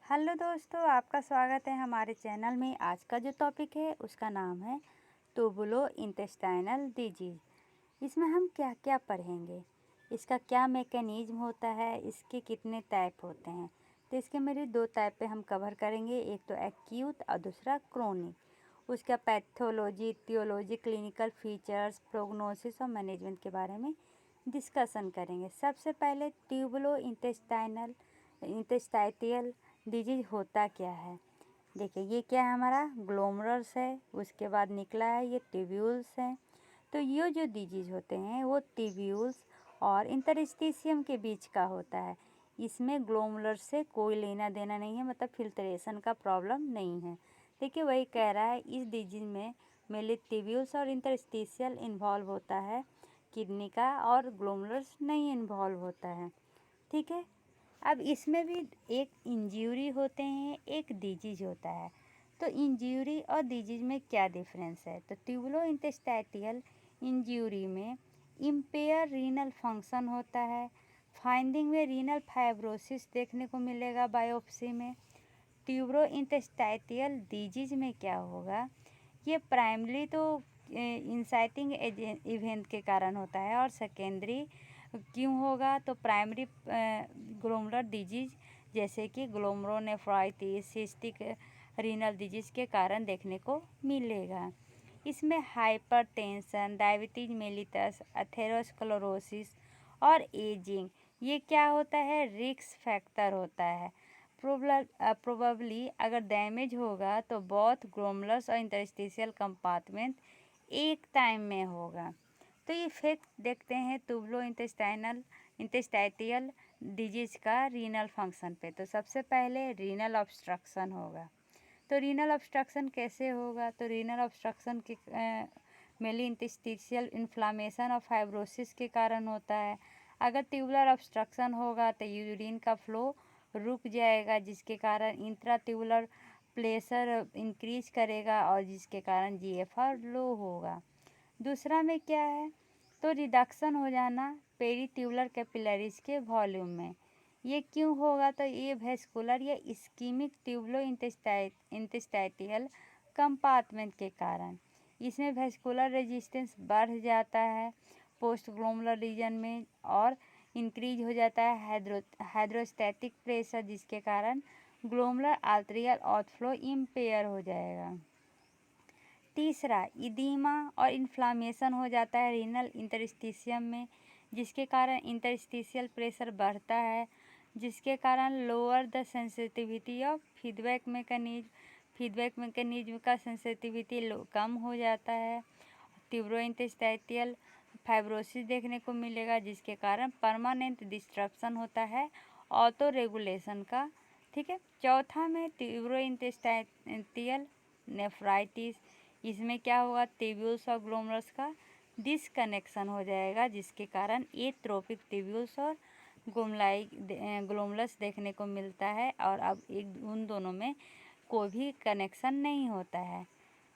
Hello दोस्तों, आपका स्वागत है हमारे चैनल में। आज का जो टॉपिक है उसका नाम है ट्यूबुलो इंटेस्टाइनल डिजीज। इसमें हम क्या क्या पढ़ेंगे, इसका क्या मैकेनिज्म होता है, इसके कितने टाइप होते हैं। तो इसके मेरे दो टाइप पे हम कवर करेंगे, एक तो एक्यूट और दूसरा क्रोनिक। उसका पैथोलॉजी, टियोलॉजी, क्लिनिकल फीचर्स, प्रोग्नोसिस और मैनेजमेंट के बारे में डिस्कशन करेंगे। सबसे पहले ट्यूबुलो इंटेस्टाइटियल डिजीज होता क्या है। देखिए, ये क्या है, हमारा ग्लोमरस है, उसके बाद निकला है ये ट्यूब्यूल्स हैं। तो ये जो डिजीज होते हैं वो ट्यूब्यूल्स और इंटरस्टिशियम के बीच का होता है। इसमें ग्लोमरस से कोई लेना देना नहीं है, मतलब फिल्ट्रेशन का प्रॉब्लम नहीं है। देखिए, वही कह रहा है इस डिजीज में मेनली ट्यूब्यूल्स और इंटरस्टिशियल इन्वॉल्व होता है, किडनी का और ग्लोमरस नहीं इन्वॉल्व होता है। ठीक है। अब इसमें भी एक इंजरी होते हैं, एक डिजीज होता है। तो इंजरी और डिजीज में क्या डिफरेंस है। तो ट्यूबुलो इंटेस्टाइटियल इंजरी में इम्पेयर रीनल फंक्शन होता है। फाइंडिंग में रीनल फाइब्रोसिस देखने को मिलेगा बायोप्सी में। ट्यूबुलो इंटेस्टाइटियल डिजीज में क्या होगा, ये प्राइमरी तो इंसाइटिंग इवेंट के कारण होता है, और सेकेंडरी क्यों होगा तो प्राइमरी ग्लोमरुलर डिजीज जैसे कि ग्लोमेरुलोनेफ्राइटिस, सिस्टिक रीनल डिजीज के कारण देखने को मिलेगा। इसमें हाइपरटेंशन, डायबिटीज मेलिटस, एथेरोस्क्लेरोसिस और एजिंग ये क्या होता है, रिस्क फैक्टर होता है। प्रोबेबली अगर डैमेज होगा तो बोथ ग्लोमेरुलस और इंटरस्टिशियल कंपार्टमेंट एक टाइम में होगा। तो ये इफेक्ट देखते हैं ट्यूबुलो इंटेस्टाइटियल डिजीज का रीनल फंक्शन पे। तो सबसे पहले रीनल ऑब्स्ट्रक्शन होगा। तो रीनल ऑब्स्ट्रक्शन कैसे होगा, तो रीनल ऑब्स्ट्रक्शन के मेनली इंटेस्टिशियल इन्फ्लामेशन और फाइब्रोसिस के कारण होता है। अगर ट्यूबुलर ऑब्स्ट्रक्शन होगा तो यूरिन का फ्लो रुक जाएगा, जिसके कारण इंट्रा ट्यूबुलर प्रेशर इंक्रीज करेगा और जिसके कारण जीएफआर लो होगा। दूसरा में क्या है, तो रिडक्शन हो जाना पेरीट्यूबुलर कैपिलरीज के वॉल्यूम में। ये क्यों होगा, तो ये वेस्कुलर या इस्कीमिक ट्यूबुलो इंटेस्टाइटियल कंपार्टमेंट के कारण। इसमें वेस्कुलर रेजिस्टेंस बढ़ जाता है पोस्ट ग्लोमुलर रीजन में, और इंक्रीज हो जाता है हाइड्रोस्टैटिक प्रेशर, जिसके कारण ग्लोमुलर आर्टेरियल आउटफ्लो इम्पेयर हो जाएगा। तीसरा, इदीमा और इन्फ्लामेशन हो जाता है रीनल इंटरस्टिशियम में, जिसके कारण इंटरस्टिशियल प्रेशर बढ़ता है, जिसके कारण lower the sensitivity of feedback mechanism का सेंसिटिविटी कम हो जाता है। ट्यूबुलो इंटेस्टाइटियल फाइब्रोसिस देखने को मिलेगा, जिसके कारण परमानेंट डिस्ट्रप्शन होता है ऑटो रेगुलेशन का। ठीक है। चौथा में ट्यूबुलो इंटेस्टाइटियल नेफ्राइटिस, इसमें क्या होगा, ट्यूब्यूल्स और ग्लोमरस का डिसकनेक्शन हो जाएगा, जिसके कारण एट्रोपिक ट्यूब्यूल्स और ग्लोमरस देखने को मिलता है, और अब उन दोनों में कोई भी कनेक्शन नहीं होता है।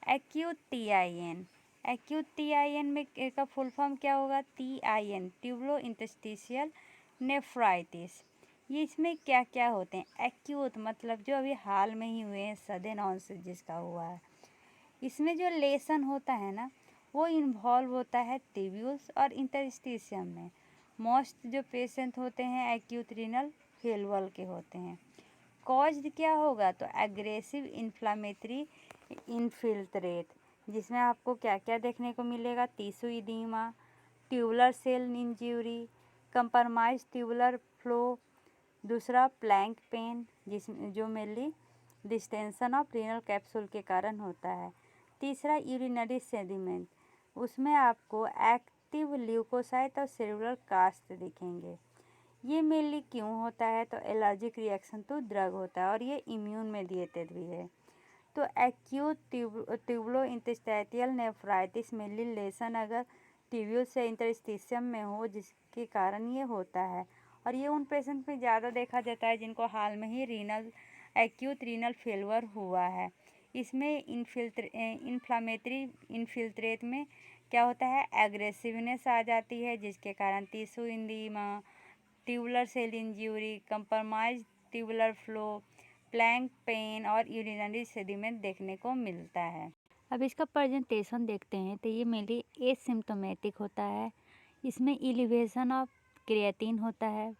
एक्यूट टीआईएन, एक्यूट टीआईएन में का फुल फॉर्म क्या होगा, टीआईएन ट्यूबुलो इंटेस्टिशियल नेफ्राइटिस। ये इसमें क्या क्या होते हैं, एक्यूट मतलब जो अभी हाल में ही हुए हैं, सडन ऑनसेट जिसका हुआ है। इसमें जो लेसन होता है ना, वो इन्वॉल्व होता है ट्यूब्यूल्स और इंटरस्टिशियम में। मोस्ट जो पेशेंट होते हैं एक्यूट रीनल फेल्योर के होते हैं। कॉज्ड क्या होगा, तो एग्रेसिव इन्फ्लामेटरी इन्फिल्ट्रेट, जिसमें आपको क्या क्या देखने को मिलेगा, tissue oedema, tubular cell injury, compromise tubular flow. दूसरा, प्लैंक पेन, जिसमें जो mainly distension of renal capsule के कारण होता है। तीसरा, यूरिनरी सेडिमेंट, उसमें आपको एक्टिव ल्यूकोसाइट और सेलुलर कास्ट दिखेंगे। ये मेनली क्यों होता है, तो एलर्जिक रिएक्शन टू ड्रग होता है, और ये इम्यून मेडिएटेड भी है। तो acute tubulo interstitial nephritis mainly lesion अगर ट्यूब्यूल से इंटरस्टिशियम में हो, जिसके कारण ये होता है, और ये उन पेशेंट में ज़्यादा देखा जाता है जिनको हाल में ही एक्यूट रीनल फेल्योर हुआ है। इसमें इन्फ्लामेटरी इन्फिल्ट्रेट में क्या होता है, एग्रेसिवनेस आ जाती है, जिसके कारण tissue oedema, tubular cell injury, compromise tubular flow, flank pain और यूरिनरी सेडिमेंट देखने को मिलता है। अब इसका प्रेजेंटेशन देखते हैं तो ये मेनली एसिम्प्टोमेटिक होता है। इसमें एलिवेशन ऑफ क्रिएटिन होता है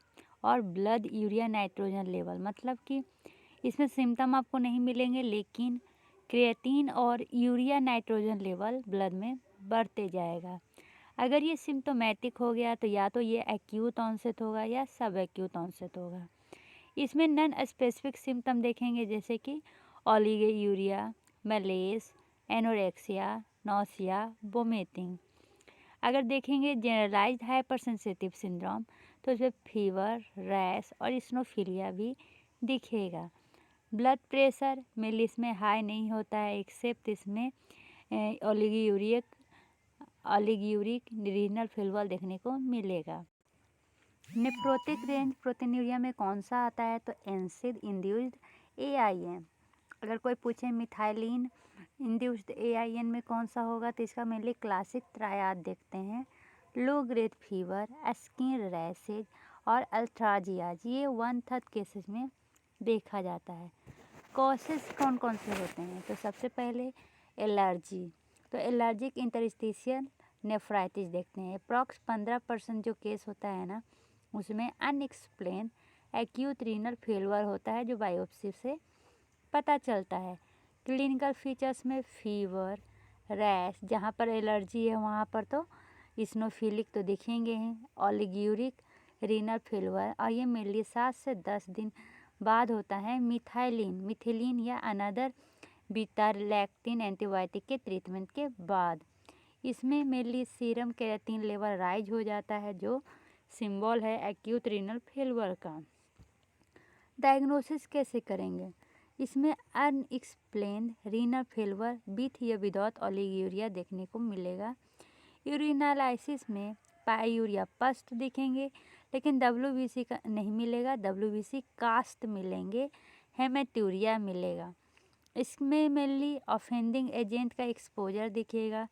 और ब्लड यूरिया नाइट्रोजन लेवल, मतलब कि इसमें सिम्टम आपको नहीं मिलेंगे लेकिन क्रिएटिन और यूरिया नाइट्रोजन लेवल ब्लड में बढ़ते जाएगा। अगर ये सिम्टोमेटिक हो गया तो या तो ये एक्यूट ऑनसेट होगा या सब एक्यूट ऑनसेट होगा। इसमें नॉन स्पेसिफिक सिम्टम देखेंगे जैसे कि oliguria, Millais, anorexia, nausea, vomiting. अगर देखेंगे जनरलाइज्ड हाइपरसेंसिटिव सिंड्रोम तो इसमें फीवर, रैश और स्नोफिलिया भी दिखेगा। ब्लड प्रेशर मेनली इसमें हाई नहीं होता है एक्सेप्ट इसमें ओलिगोयूरिक रीनल फेल्योर देखने को मिलेगा। नेफ्रोटिक रेंज प्रोटीनूरिया में कौन सा आता है तो एनसिड इंड्यूस्ड AIN। अगर कोई पूछे मिथाइलिन इंड्यूस्ड AIN में कौन सा होगा तो इसका मेनली क्लासिक ट्रायड देखते हैं। Low grade fever, skin rashes और अल्ट्राजियाज, ये 1/3 केसेस में देखा जाता है। कॉसेस कौन कौन से होते हैं तो सबसे पहले एलर्जी, तो एलर्जिक इंटरस्टिशियल नेफ्राइटिस देखते हैं। अप्रॉक्स 15% जो केस होता है ना उसमें अनएक्सप्लेन एक्यूट रीनल फेल्योर होता है जो बायोप्सी से पता चलता है। क्लिनिकल फीचर्स में फीवर, रैश, जहाँ पर एलर्जी है वहाँ पर तो स्नोफिलिक तो दिखेंगे हैं, ओलिगोयूरिक रीनल फेल्योर, और ये मेनली 7 से 10 दिन बाद होता है मिथिलीन या अनदर बीटा लैक्टिन एंटीबायोटिक के ट्रीटमेंट के बाद। इसमें mainly serum keratin level rise हो जाता है जो सिंबल है एक्यूट रीनल फेल्योर का। डायग्नोसिस कैसे करेंगे, इसमें अनएक्सप्लेन्ड रीनल फेल्योर विथ या विदाउट ओलिगोयूरिया देखने को मिलेगा। यूरिनालाइसिस में पायूरिया पस्ट दिखेंगे लेकिन WBC का नहीं मिलेगा, WBC कास्ट मिलेंगे, हेमेटूरिया मिलेगा। इसमें मेनली ऑफेंडिंग एजेंट का एक्सपोजर दिखेगा।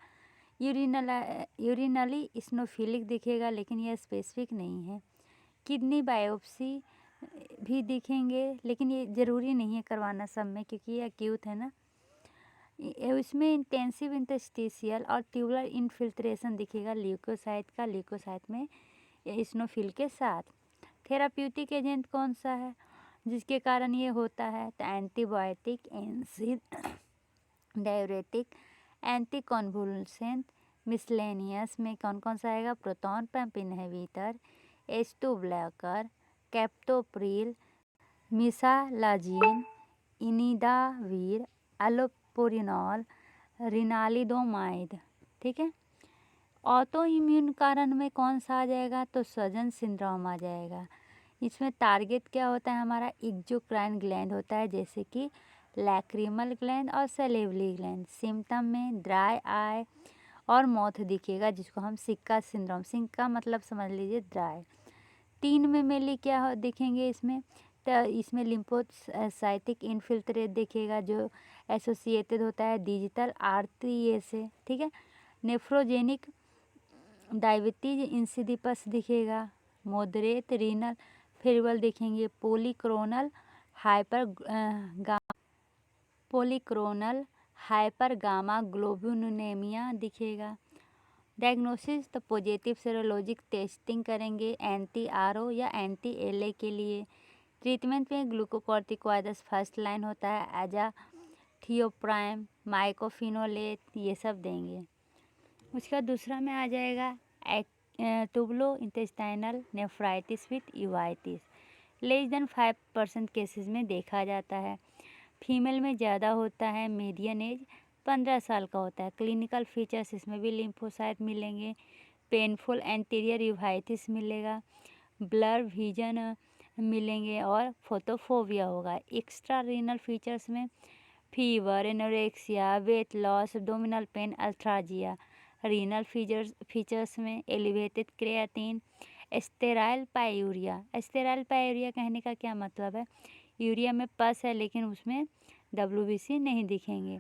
यूरिनली स्नोफिलिक दिखेगा लेकिन यह स्पेसिफिक नहीं है। किडनी बायोप्सी भी दिखेंगे लेकिन ये ज़रूरी नहीं है करवाना सब में क्योंकि ये एक्यूट है ना। इसमें इंटेंसिव इंटरस्टिशियल और ट्यूबुलर इन्फिल्ट्रेशन दिखेगा ल्यूकोसाइट में स्नोफिल के साथ। थेराप्यूटिक एजेंट कौन सा है जिसके कारण ये होता है तो antibiotic, NSAID, diuretic, anti convulsant, miscellaneous में कौन कौन सा आएगा proton pump inhibitor, H2 blocker, captopril, mesalazine, indinavir, allopurinol, lenalidomide. ठीक है। ऑटो इम्यून कारण में कौन सा आ जाएगा तो सजन सिंड्रोम आ जाएगा। इसमें टारगेट क्या होता है हमारा एक्सोक्राइन ग्लैंड होता है जैसे कि लैक्रिमल ग्लैंड और सलेवरी ग्लैंड। सिम्टम में ड्राई आई और माउथ दिखेगा जिसको हम सिक्का सिंड्रोम, सिक्का मतलब समझ लीजिए ड्राई। 3 में मेनली क्या दिखेंगे इसमें तो इसमें लिम्फोसाइटिक इन्फिल्ट्रेट दिखेगा जो एसोसिएटेड होता है डिजिटल आर्टरी से। ठीक है। नेफ्रोजेनिक डायबिटीज इंसिडिपस दिखेगा, मॉडरेट रीनल फेल्योर दिखेंगे, पोलीक्रोनल हाइपर गामा ग्लोबुलिनेमिया दिखेगा। डायग्नोसिस तो पॉजिटिव सेरोलॉजिक टेस्टिंग करेंगे anti-RO या anti-LA के लिए। ट्रीटमेंट में ग्लूकोकॉर्टिकॉइड्स फर्स्ट लाइन होता है, एजाथियोप्राइम, माइकोफिनोलेट ये सब देंगे। उसका दूसरा में आ जाएगा tubulo interstitial nephritis with uveitis, less than 5% cases में देखा जाता है। फीमेल में ज़्यादा होता है, मीडियन एज 15 साल का होता है। क्लिनिकल फीचर्स इसमें भी लिम्फोसाइट मिलेंगे, पेनफुल एंटीरियर यूवाइटिस मिलेगा, ब्लर विजन मिलेंगे और फोटोफोबिया होगा। एक्स्ट्रा रीनल फीचर्स में fever, anorexia, weight loss, abdominal pain, arthralgia. Renal features में elevated creatinine, sterile pyuria. Sterile pyuria कहने का क्या मतलब है, यूरिया में पस है लेकिन उसमें WBC नहीं दिखेंगे।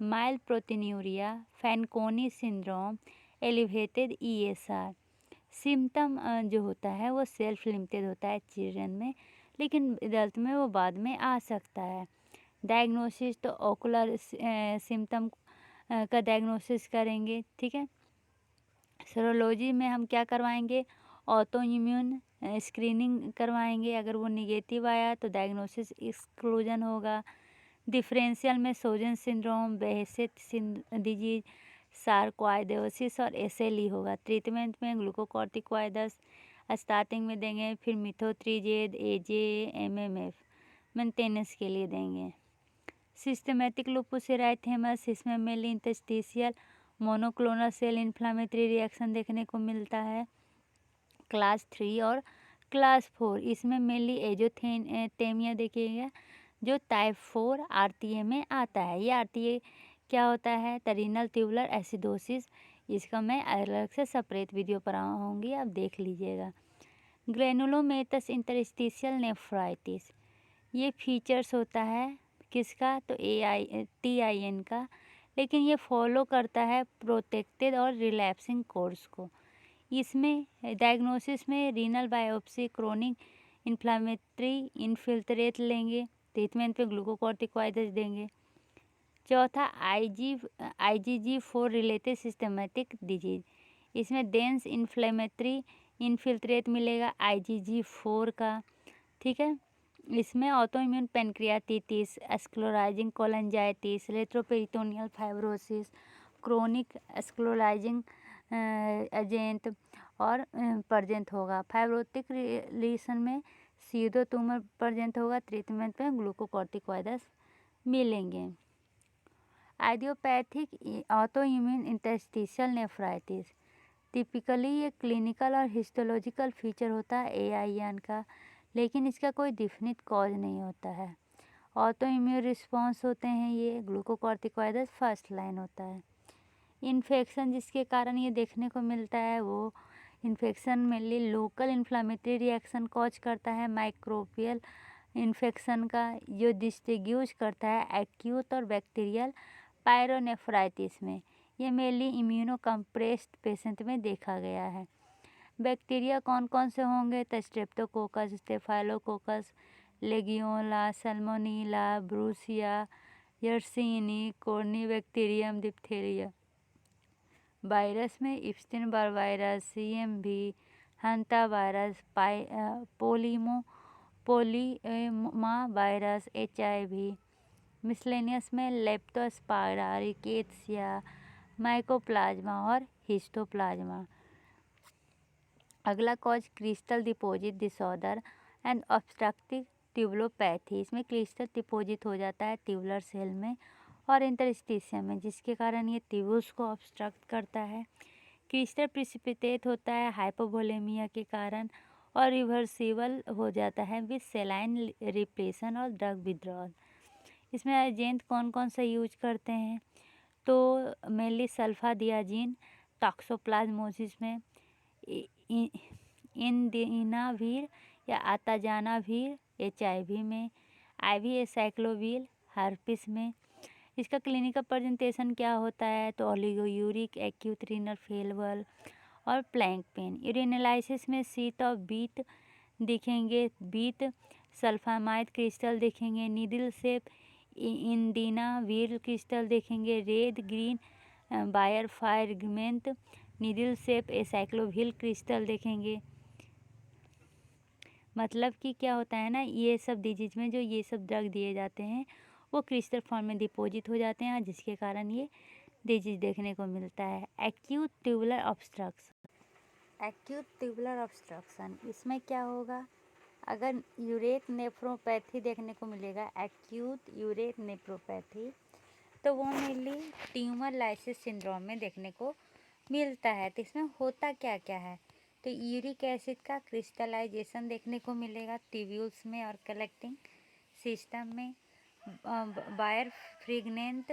Mild proteinuria, Fanconi syndrome, elevated ESR। Symptom जो होता है वो सेल्फ लिमिटेड होता है चिल्ड्रन में लेकिन रिजल्ट में वो बाद में आ सकता है। डायग्नोसिस तो ओकुलर सिम्टम का डायग्नोसिस करेंगे, ठीक है। सीरोलॉजी में हम क्या करवाएंगे, ऑटो इम्यून स्क्रीनिंग करवाएंगे। अगर वो निगेटिव आया तो डायग्नोसिस एक्सक्लूजन होगा। डिफरेंशियल में सोजन सिंड्रोम, बेहेसेट डिजीज, सार्कोइडोसिस और एसएलई होगा। ट्रीटमेंट में ग्लूकोकॉर्टिकोइड्स स्टार्टिंग में देंगे, फिर मिथोट्रिजेड, एजे, एमएमएफ मेंटेनेंस के लिए देंगे। सिस्टमेटिक लुपस एरिथेमस, इसमें mainly interstitial monoclonal cell inflammatory reaction देखने को मिलता है। क्लास 3 और क्लास 4, इसमें मेनली एजोथेमिया देखिएगा जो टाइप 4 आरटीए में आता है। ये आरटीए क्या होता है, रीनल ट्यूबुलर एसिडोसिस। इसका मैं अलग से सेपरेट वीडियो बनाऊंगी, आप देख लीजिएगा। ग्रेनुलोमेटस इंटरस्टिशियल नेफ्राइटिस, ये फीचर्स होता है किसका, तो TIN का, लेकिन ये फॉलो करता है प्रोटेक्टेड और रिलैप्सिंग कोर्स को। इसमें डायग्नोसिस में renal biopsy, chronic inflammatory infiltrate लेंगे। ट्रीटमेंट पे ग्लूकोकॉर्टिकोइड्स देंगे। चौथा IgG4 रिलेटेड सिस्टमेटिक डिजीज, इसमें डेंस इन्फ्लेमेटरी इन्फिल्ट्रेट मिलेगा IgG4 का, ठीक है। इसमें auto immune pancreatitis, sclerosing cholangitis, retroperitoneal fibrosis, chronic sclerosing agent और प्रजेंट होगा। फाइब्रोटिक रिलेशन में सीधो ट्यूमर प्रजेंट होगा। ट्रीटमेंट में ग्लूकोकॉर्टिकोइड्स मिलेंगे। Idiopathic auto immune interstitial nephritis, typically ये क्लिनिकल और हिस्टोलॉजिकल फीचर होता है AIN का, लेकिन इसका कोई डिफिनिट कॉज नहीं होता है। ऑटो इम्यून रिस्पॉन्स होते हैं, ये ग्लूकोकॉर्टिकोइड्स फर्स्ट लाइन होता है। इन्फेक्शन जिसके कारण ये देखने को मिलता है, वो infection mainly local inflammatory reaction cause करता है। माइक्रोबियल इन्फेक्शन का जो डिस्टिंग्विश करता है एक्यूट और बैक्टीरियल पायरोनेफ्राइटिस में, ये मेनली इम्यूनो कंप्रेस्ड पेशेंट में देखा गया है। बैक्टीरिया कौन कौन से होंगे, तो streptococcus, staphylococcus, legionella, salmonella, brucella, yersinia, corynebacterium, diphtheria. Virus में Epstein Barr virus, CMV, hanta virus, polyoma virus, HIV। Miscellaneous में लेप्टोस्पायरा, रिकेट्सिया, माइकोप्लाज्मा और हिस्टोप्लाज्मा। अगला cause crystal deposit disorder and obstructive tubulopathy, इसमें क्रिस्टल डिपॉजिट हो जाता है tubular cell में और इंटरस्टिशियम में, जिसके कारण ये ट्यूब्यूल्स को ऑब्स्ट्रक्ट करता है। क्रिस्टल प्रिसिपिटेट होता है हाइपोवोलेमिया के कारण और रिवर्सिबल हो जाता है विद सेलाइन रिप्रेशन और ड्रग विड्रॉल। इसमें एजेंट कौन कौन सा यूज करते हैं, तो मेनली सल्फाडियाजिन टॉक्सोप्लाज्मोसिस में, इंडिनावीर या आताजानावीर HIV में, IV एसाइक्लोविर हर्पिस में। इसका क्लिनिकल प्रेजेंटेशन क्या होता है, तो ओलिगोयूरिक, एक्यूट रीनल फेलियर और प्लैंक पेन। यूरिनलाइसिस में सीट ऑफ बीट दिखेंगे, बीट सल्फामाइड क्रिस्टल देखेंगे, नीडल शेप इंडिनावीर क्रिस्टल देखेंगे, red green birefringent needle shape acyclovir crystal देखेंगे। मतलब कि क्या होता है ना, ये सब डिजीज में जो ये सब ड्रग दिए जाते हैं वो क्रिस्टल फॉर्म में डिपॉजिट हो जाते हैं, जिसके कारण ये डिजीज देखने को मिलता है। एक्यूट ट्यूबुलर ऑब्स्ट्रक्शन, इसमें क्या होगा, अगर यूरेट नेफ्रोपैथी देखने को मिलेगा, एक्यूट यूरेट नेफ्रोपैथी, तो वो मेनली ट्यूमर लाइसिस सिंड्रोम में देखने को मिलता है। तो इसमें होता क्या क्या है, तो यूरिक एसिड का क्रिस्टलाइजेशन देखने को मिलेगा ट्यूब्यूल्स में और कलेक्टिंग सिस्टम में। Birefringent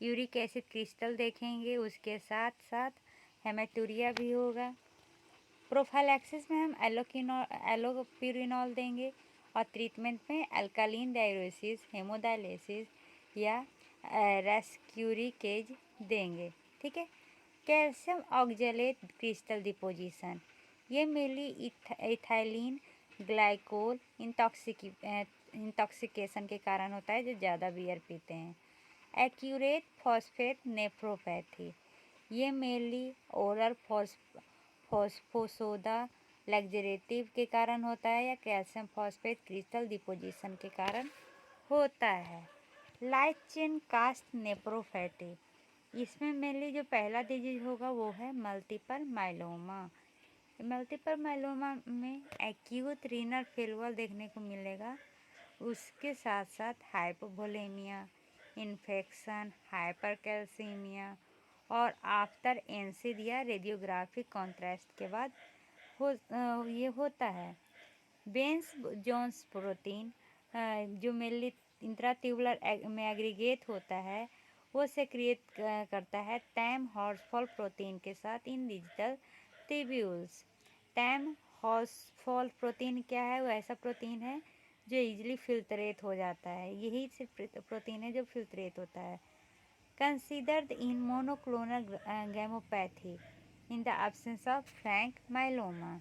uric acid crystal देखेंगे, उसके साथ साथ हेमेटूरिया भी होगा। प्रोफाइलैक्सिस में हम एलोप्यूरिनॉल देंगे और ट्रीटमेंट में अल्कालीन डाययूरेसिस, हेमोडायलिसिस या रेस्क्यूरिकेज देंगे, ठीक है। कैल्शियम ऑक्जेलेट क्रिस्टल डिपोजिशन, ये मेनली इथाइलिन ग्लाइकोल इंटॉक्सिकेशन के कारण होता है, जो ज़्यादा बियर पीते हैं। एक्यूरेट फॉस्फेट नेफ्रोपैथी, ये मेनली ओरल फॉस्फोसोदा लग्जरेटिव के कारण होता है या कैल्शियम फॉस्फेट क्रिस्टल डिपोजिशन के कारण होता है। लाइट चेन कास्ट नेफ्रोपैथी, इसमें मेनली जो पहला डिजीज होगा वो है मल्टीपल माइलोमा। मल्टीपल माइलोमा में एक्यूट रीनल फेलियर देखने को मिलेगा, उसके साथ साथ हाइपोवोलेमिया, इन्फेक्शन, हाइपरकैल्सीमिया और आफ्टर एनसिड या रेडियोग्राफिक कॉन्ट्रास्ट के बाद ये होता है। बेंस जोन्स प्रोटीन जो मेनली इंट्राट्यूबुलर में एग्रीगेट होता है, वो सेक्रिएट करता है टैम हॉर्सफॉल प्रोटीन के साथ इन डिजिटल ट्यूब्यूल्स। टैम हॉर्सफॉल प्रोटीन क्या है? वो ऐसा प्रोटीन है जो इजीली फिल्ट्रेट हो जाता है, यही सिर्फ प्रोटीन है जो फिल्ट्रेट होता है। Considered in monoclonal gammopathy in the absence of frank myeloma.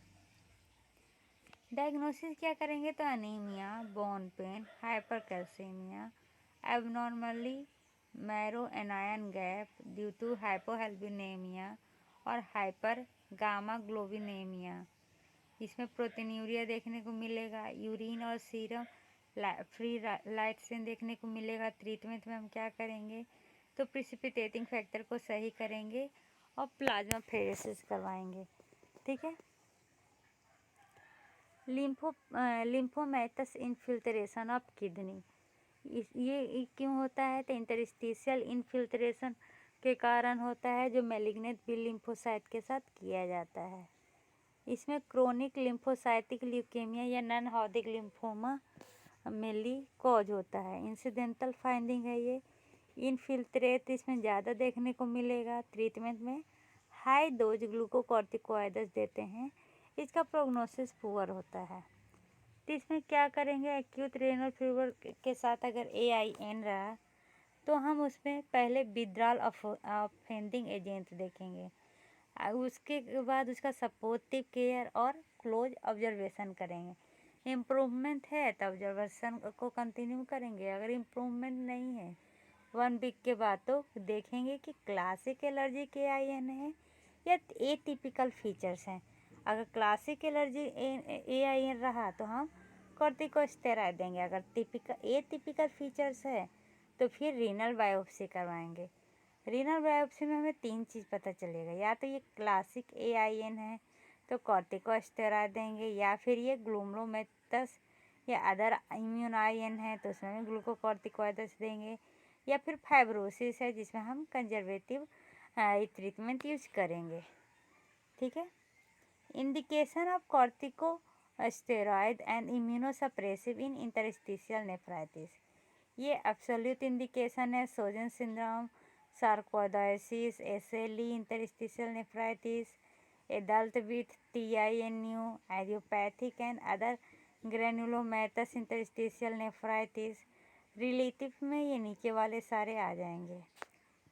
Diagnosis क्या करेंगे? तो anaemia, bone pain, hypercalcaemia, abnormally narrow anion gap due to hypoalbuminaemia और हाइपर गामा ग्लोबिनेमिया। इसमें प्रोटीनूरिया देखने को मिलेगा। यूरिन और सीरम फ्री लाइट से देखने को मिलेगा। ट्रीटमेंट में हम क्या करेंगे? तो प्रिसिपिटेटिंग फैक्टर को सही करेंगे और प्लाज्मा फेरेसिस करवाएंगे। ठीक है। लिम्फोमैटस इनफिल्ट्रेशन ऑफ किडनी, ये क्यों होता है? तो इंटरस्टिशियल इनफिल्ट्रेशन के कारण होता है, जो मैलिग्नेंट बी लिम्फोसाइट के साथ किया जाता है। इसमें क्रोनिक लिम्फोसाइटिक ल्यूकेमिया या नॉन हॉडिक लिम्फोमा मेनली कॉज होता है। इंसिडेंटल फाइंडिंग है ये। इनफिल्ट्रेट इसमें ज़्यादा देखने को मिलेगा। ट्रीटमेंट में हाई डोज ग्लूकोकॉर्टिकोइड्स देते हैं, इसका प्रोग्नोसिस पुअर होता है। तो इसमें क्या करेंगे? एक्यूट रेनल फीवर के साथ अगर AIN रहा तो हम उसमें पहले विड्रॉल ऑफेंडिंग एजेंट देखेंगे, उसके बाद उसका सपोर्टिव केयर और क्लोज ऑब्जर्वेशन करेंगे। इम्प्रूवमेंट है तो ऑब्जर्वेशन को कंटिन्यू करेंगे। अगर इम्प्रूवमेंट नहीं है 1 वीक के बाद, तो देखेंगे कि क्लासिक एलर्जी AIN है या एटिपिकल फीचर्स हैं। अगर क्लासिक एलर्जी AIN रहा तो हम कॉर्टिकोस्टेरॉइड देंगे। अगर एटिपिकल फीचर्स है तो फिर रीनल बायोप्सी करवाएंगे। रीनल बायोप्सी में हमें 3 चीज़ पता चलेगा, या तो ये क्लासिक AIN है तो कॉर्टिकोस्टेरॉइड देंगे, या फिर ये ग्लोमेरुलोमेटस या अदर इम्यून IN है तो उसमें ग्लूकोकॉर्टिकोइड्स देंगे, या फिर फाइब्रोसिस है जिसमें हम कंजर्वेटिव ट्रीटमेंट यूज करेंगे। ठीक है। Indication of corticosteroid and immunosuppressive in interstitial nephritis, ये एब्सोल्यूट इंडिकेशन है। सोजन syndrome, sarcoidosis, SLE, interstitial nephritis, adult with TINU, idiopathic and other granulomatous interstitial nephritis. Relative में ये नीचे वाले सारे आ जाएंगे।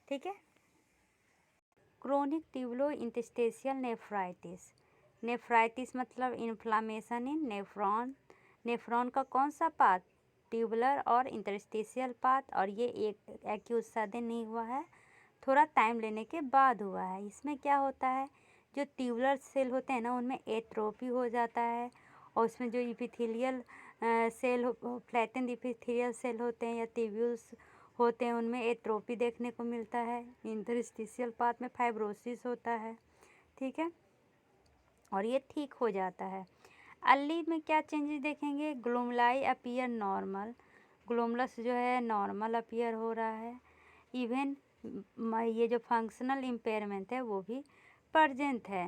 ठीक है। Chronic tubulo interstitial nephritis, nephritis मतलब इन्फ्लामेशन इन नेफ्रॉन। नेफ्रॉन का कौन सा पार्ट? ट्यूबुलर और इंटरस्टिशियल पार्ट। और ये एक एक्यूट सडन नहीं हुआ है, थोड़ा टाइम लेने के बाद हुआ है। इसमें क्या होता है? जो ट्यूबुलर सेल होते हैं ना, उनमें एट्रोफी हो जाता है, और उसमें जो epithelial cell flattened epithelial cell होते हैं या ट्यूब्यूल्स होते हैं, उनमें एट्रोफी देखने को मिलता है। इंटरस्टिशियल पार्ट में फाइब्रोसिस होता है। ठीक है। और ये ठीक हो जाता है। अर्ली में क्या चेंजेस देखेंगे? ग्लोमलाई अपीयर नॉर्मल, ग्लोमलस जो है नॉर्मल अपीयर हो रहा है। इवन ये जो फंक्शनल इम्पेयरमेंट है वो भी प्रेजेंट है।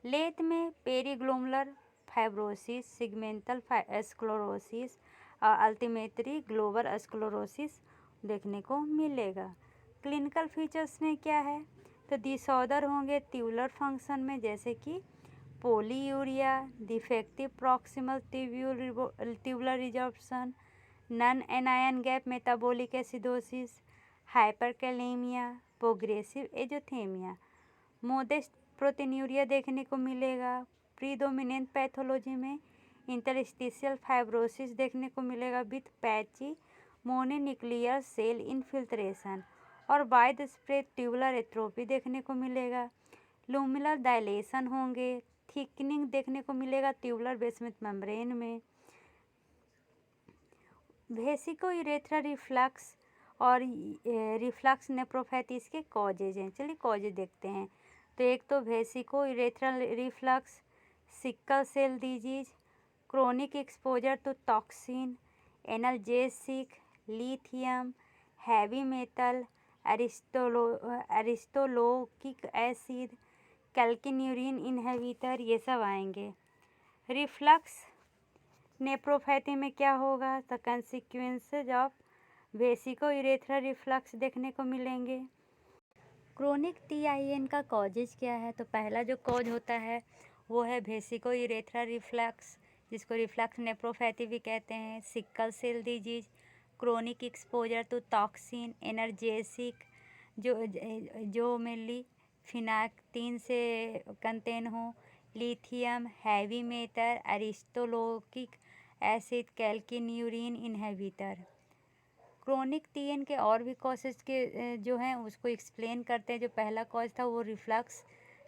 लेट में पेरीग्लोमुलर फाइब्रोसिस, सिगमेंटल स्क्लेरोसिस और अल्टीमेटली ग्लोबल स्क्लेरोसिस देखने को मिलेगा। क्लिनिकल फीचर्स में क्या है? तो डिसऑर्डर होंगे ट्यूबुलर फंक्शन में, जैसे कि polyuria, defective proximal tubular resorption, non anion gap metabolic acidosis, hyperkalaemia, progressive azotaemia. Modest proteinuria देखने को मिलेगा। प्रीडोमिनेंट पैथोलॉजी में इंटरस्टिशियल फाइब्रोसिस देखने को मिलेगा with patchy mononuclear cell infiltration, और वाइड स्प्रेड ट्यूबुलर एट्रोफी देखने को मिलेगा। लूमिनर डायलेशन होंगे, थिकनिंग देखने को मिलेगा ट्यूबुलर बेसमेंट मेम्ब्रेन में। वेसिको-यूरेथ्रल रिफ्लक्स और रिफ्लक्स नेफ्रोपैथी इसके कॉजेज हैं। चलिए कॉजेज देखते हैं। तो एक तो vesicoureteral reflux, sickle cell disease, chronic exposure to toxin, analgesic, lithium, heavy metal, aristolochic acid, calcineurin inhibitor, ये सब आएंगे। रिफ्लक्स नेफ्रोपैथी में क्या होगा? The consequences of vesicoureteral reflux देखने को मिलेंगे। क्रोनिक TIN का कॉजेज क्या है? तो पहला जो कॉज होता है वो है वेसिको-यूरेथ्रल रिफ्लक्स, जिसको रिफ्लक्स नेफ्रोपैथी भी कहते हैं। Sickle cell disease, chronic exposure to toxin, analgesic जो मेनली फिनाक्टिन से कंटेन हो, lithium, heavy metal, aristolochic acid, calcineurin inhibitor. Chronic TN के और भी कॉजेज के जो हैं उसको एक्सप्लेन करते हैं। जो पहला कॉज था वो रिफ्लक्स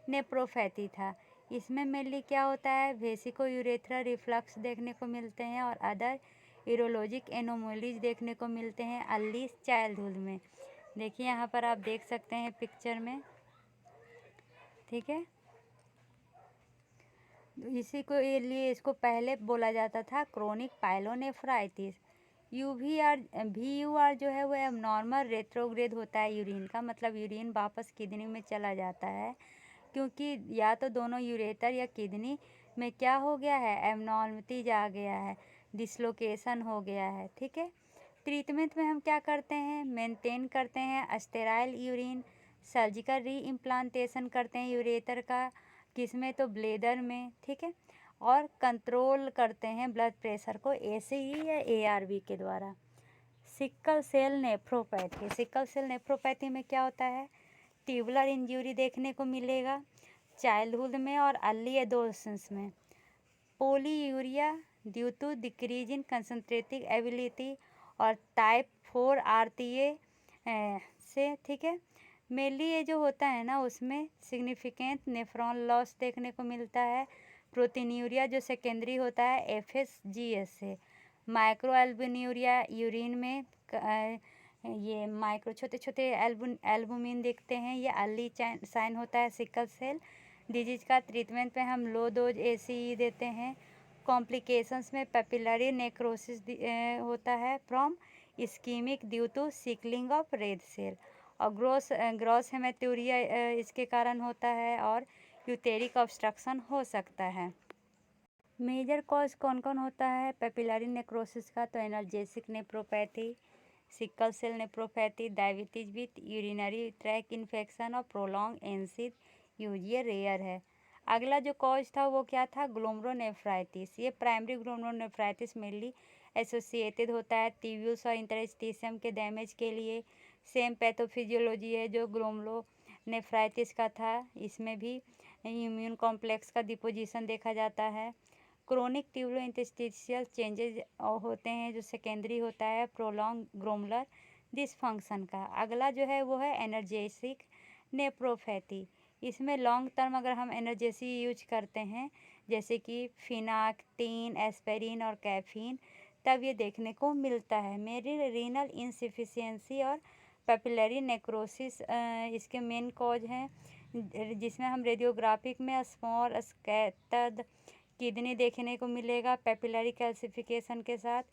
नेफ्रोपैथी था। इसमें मेनली क्या होता है? वेसिको-यूरेथ्रल रिफ्लक्स देखने को मिलते हैं और अदर यूरोलॉजिक एनोमलीज देखने को मिलते हैं अर्ली चाइल्डहुड में। देखिए यहाँ पर आप देख सकते हैं पिक्चर में, ठीक है। इसी को लिए इसको पहले बोला जाता था क्रोनिक पाइलोनेफ्राइटिस। VUR जो है वो एबनॉर्मल रेट्रोग्रेड होता है यूरिन का, मतलब यूरिन वापस किडनी में चला जाता है, क्योंकि या तो दोनों यूरेटर या किडनी में क्या हो गया है? एबनॉर्मलिटीज आ गया है, डिसलोकेशन हो गया है, ठीक है। ट्रीटमेंट में हम क्या करते हैं? मेंटेन करते हैं स्टेराइल यूरिन, सर्जिकल री इम्प्लांटेशन करते हैं यूरेटर का, किसमें? तो ब्लेडर में, ठीक है। और कंट्रोल करते हैं ब्लड प्रेशर को ACE या ARB के द्वारा। Sickle cell nephropathy, sickle cell nephropathy में क्या होता है? ट्यूबुलर इंजरी देखने को मिलेगा चाइल्डहुड में और अर्ली एडोलेसेंस में। Polyuria due to decrease in concentrating ability और टाइप 4 RTA से, ठीक है। मेनली ये जो होता है ना उसमें सिग्निफिकेंट नेफ्रॉन लॉस देखने को मिलता है। प्रोटीन्यूरिया जो सेकेंडरी होता है FSGS से। माइक्रो एल्बुमिनुरिया यूरिन में ये माइक्रो छोटे छोटे एल्बुमिन दिखते हैं, ये अर्ली साइन होता है सिकल सेल डिजीज का। ट्रीटमेंट पे हम लो डोज ACE देते हैं। कॉम्प्लिकेशंस में पेपिलरी नेक्रोसिस होता है from ischemic due to sickling of red cell, और ग्रॉस हेमेटूरिया इसके कारण होता है, और यूटेरिक ऑब्स्ट्रक्शन हो सकता है। मेजर कॉज कौन कौन होता है पेपिलरी नेक्रोसिस का? तो analgesic nephropathy, sickle cell nephropathy, diabetes with urinary tract infection और प्रोलॉन्ग एनसिड यूज, ये रेयर है। अगला जो कॉज था वो क्या था? ग्लोमेरुलोनेफ्राइटिस। ये प्राइमरी ग्लोमेरुलोनेफ्राइटिस मेनली एसोसिएटेड होता है ट्यूब्यूल्स और इंटरस्टिशियम के डैमेज के लिए। सेम पैथोफिजियोलॉजी है जो ग्लोमेरुलोनेफ्राइटिस का था, इसमें भी इम्यून कॉम्प्लेक्स का डिपोजिशन देखा जाता है। क्रोनिक ट्यूबुलो इंटरस्टिशियल चेंजेज होते हैं जो सेकेंडरी होता है प्रोलॉन्ग ग्लोमेरुलर डिसफंक्शन का। अगला जो है वो है एनर्जेसिक नेफ्रोपैथी। इसमें लॉन्ग टर्म अगर हम एनर्जेसी यूज करते हैं जैसे कि फिनाक्टिन, एस्पिरिन और कैफीन, तब ये देखने को मिलता है। मेरी रीनल इनसफिशियंसी और पेपिलरी नेक्रोसिस इसके मेन कॉज हैं, जिसमें हम रेडियोग्राफिक में स्मॉल स्कैटर्ड किडनी देखने को मिलेगा पेपिलरी कैल्सिफिकेशन के साथ।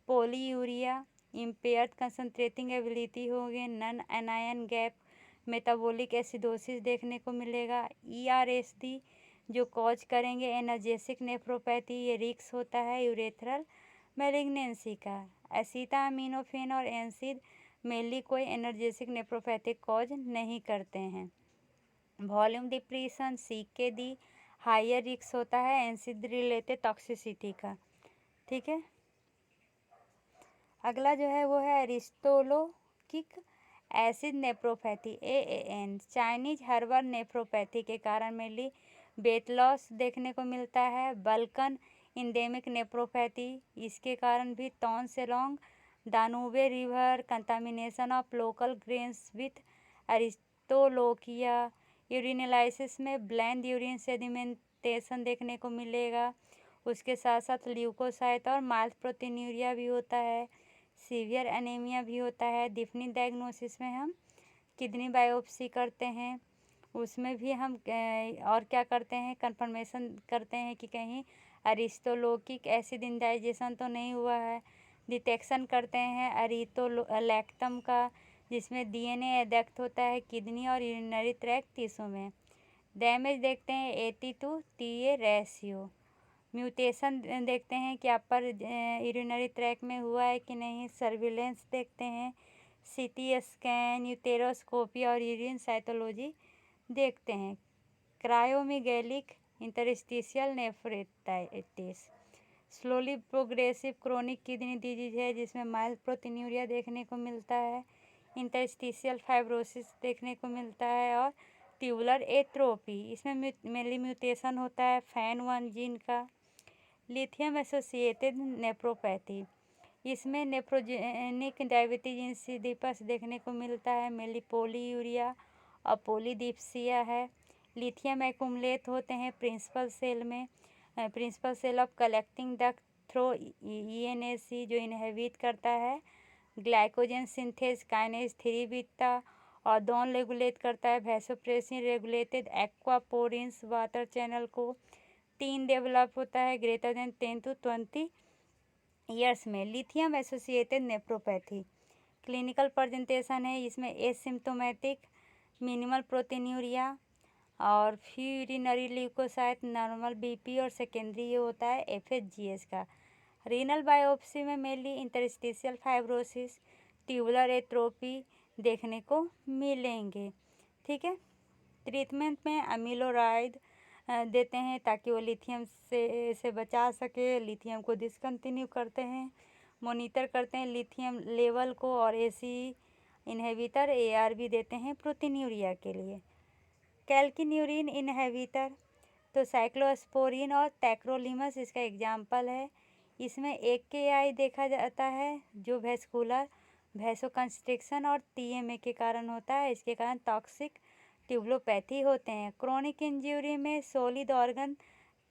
पोलीयूरिया, इम्पेयर्ड कंसंट्रेटिंग एबिलिटी होगी, non anion gap, metabolic acidosis देखने को मिलेगा। ERSD जो कॉज करेंगे एनर्जेसिक नेफ्रोपैथी, ये रिक्स होता है यूरेथ्रल मैलिग्नेंसी का। एसिटामिनोफेन और एनसिड मेनली कोई एनर्जेसिक नेफ्रोपैथिक कॉज नहीं करते हैं। वॉल्यूम डिप्रेशन CKD हायर रिक्स होता है एनसिड रिलेटेड टॉक्सिसिटी का, ठीक है। अगला जो है वो है aristolochic acid nephropathy AAN, Chinese herbal nephropathy के कारण मेनली वेट लॉस देखने को मिलता है। बल्कन इंडेमिक नेप्रोपैथी, इसके कारण भी towns along Danube river, contamination of local grains with aristolochia, urinalysis में ब्लैंड यूरिन सेडिमेंटेशन देखने को मिलेगा। उसके साथ साथ ल्यूकोसाइट और माइल्ड प्रोटीनूरिया भी होता है, सीवियर एनीमिया भी होता है। डिफिनिट डायग्नोसिस में हम किडनी बायोप्सी करते हैं, उसमें भी हम और क्या करते हैं, कंफर्मेशन करते हैं कि कहीं अरिस्टोलोकिक एसिड इंडाइजेशन तो नहीं हुआ है। डिटेक्शन करते हैं अरिथोलैक्टम का, जिसमें डीएनए एडेक्ट होता है किडनी और यूरिनरी ट्रैक्ट टिश्यू में। डैमेज देखते हैं AT to TA ratio. Mutation देखते हैं कि अपर यूरिनरी ट्रैक्ट में हुआ है कि नहीं। सर्विलेंस देखते हैं, CT स्कैन, यूटेरोस्कोपी और यूरिन साइटोलॉजी देखते हैं। Karyomegalic interstitial nephritis slowly progressive chronic kidney disease है, जिसमें माइल्ड प्रोटीनूरिया देखने को मिलता है, इंटरस्टिशियल फाइब्रोसिस देखने को मिलता है और ट्यूबुलर एट्रोपी। इसमें मेनली म्यूटेशन होता है FAN1 जीन का। लिथियम एसोसिएटेड नेप्रोपैथी, इसमें नेफ्रोजेनिक डायबिटीज इंसिडिपस देखने को मिलता है, मेनली पोलीयूरिया और पोलीडिप्सिया है। लिथियम एक्युमुलेट होते हैं प्रिंसिपल सेल में, principal cell of collecting duct through ENAC, जो इनहेबिट करता है ग्लाइकोजन सिंथेज काइनेज 3 बीटा, और डॉन रेगुलेट करता है vasopressin regulated aquaporins water channel को। टीन डेवलप होता है ग्रेटर देन 10 to 20 ईयर्स में। Lithium associated nephropathy clinical presentation है, इसमें एसिम्टोमेटिक मिनिमल प्रोटीनूरिया और few urinary leukocyte, normal BP और सेकेंडरी ये होता है FSGS का। रीनल बायोप्सी में mainly interstitial fibrosis, tubular atrophy देखने को मिलेंगे। ठीक है, ट्रीटमेंट में अमीलोराइड देते हैं ताकि वो लिथियम से बचा सके। लिथियम को डिसकंटिन्यू करते हैं, मॉनिटर करते हैं लिथियम लेवल को, और ACE इनहिबिटर ARB देते हैं प्रोटीनूरिया के लिए। कैल्किन्यूरिन इनहिबिटर तो साइक्लोस्पोरिन और टैक्रोलिमस इसका एग्जाम्पल है। इसमें AKI देखा जाता है जो वेस्कुलर वैसोकंस्ट्रिक्शन और TMA के कारण होता है, इसके कारण टॉक्सिक ट्यूबुलोपैथी होते हैं। क्रोनिक इंजरी में solid organ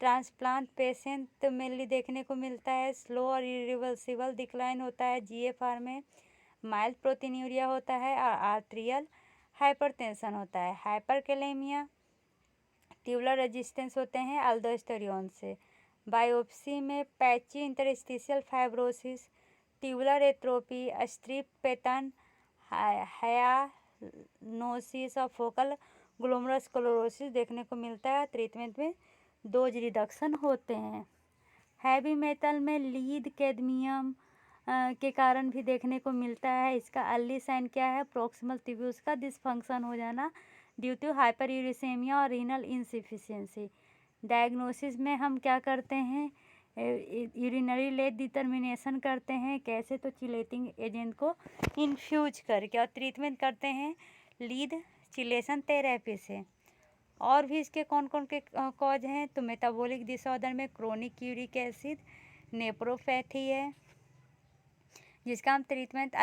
transplant patient mainly देखने को मिलता है। स्लो और इरिवर्सिबल डिक्लाइन होता है GFR में, माइल्ड प्रोटीनूरिया होता है और आर्ट्रियल हाइपरटेंशन होता है। हाइपरकैलेमिया, ट्यूबुलर रेजिस्टेंस होते हैं अल्डोस्टेरोन से। बायोप्सी में patchy interstitial fibrosis, tubular atrophy, stripe pattern, hyalinosis और फोकल ग्लोमेरुलोस्क्लेरोसिस देखने को मिलता है। ट्रीटमेंट में डोज रिडक्शन होते हैं। हैवी मेटल में लीड कैडमियम के कारण भी देखने को मिलता है। इसका अर्ली साइन क्या है, प्रॉक्सिमल ट्यूब्यूल्स का डिसफंक्शन हो जाना ड्यू टू हाइपरयूरिसेमिया और रीनल इनसफिशिएंसी। डायग्नोसिस में हम क्या करते हैं, यूरिनरी लेट डिटर्मिनेशन करते हैं, कैसे तो चिलेटिंग एजेंट को इन्फ्यूज करके, और ट्रीटमेंट करते हैं लीड चिलेशन थेरेपी से। और भी इसके कौन कौन के कॉज हैं, तो मेटाबॉलिक डिसऑर्डर में क्रोनिक यूरिक एसिड नेप्रोपैथी है, जिसका हम ट्रीटमेंट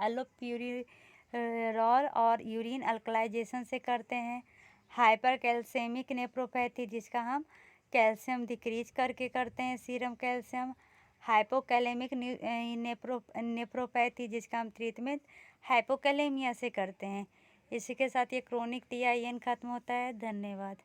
एलोप्यूरिरॉल और यूरिन अल्कलाइजेशन से करते हैं। हाइपर कैल्सेमिक नेप्रोपैथी, जिसका हम कैल्शियम डिक्रीज करके करते हैं, सीरम कैल्शियम। हाइपोकैलेमिक नेप्रोपैथी, जिसका हम ट्रीटमेंट हाइपोकैलेमिया से करते हैं। इसी के साथ ये क्रोनिक TIN खत्म होता है। धन्यवाद।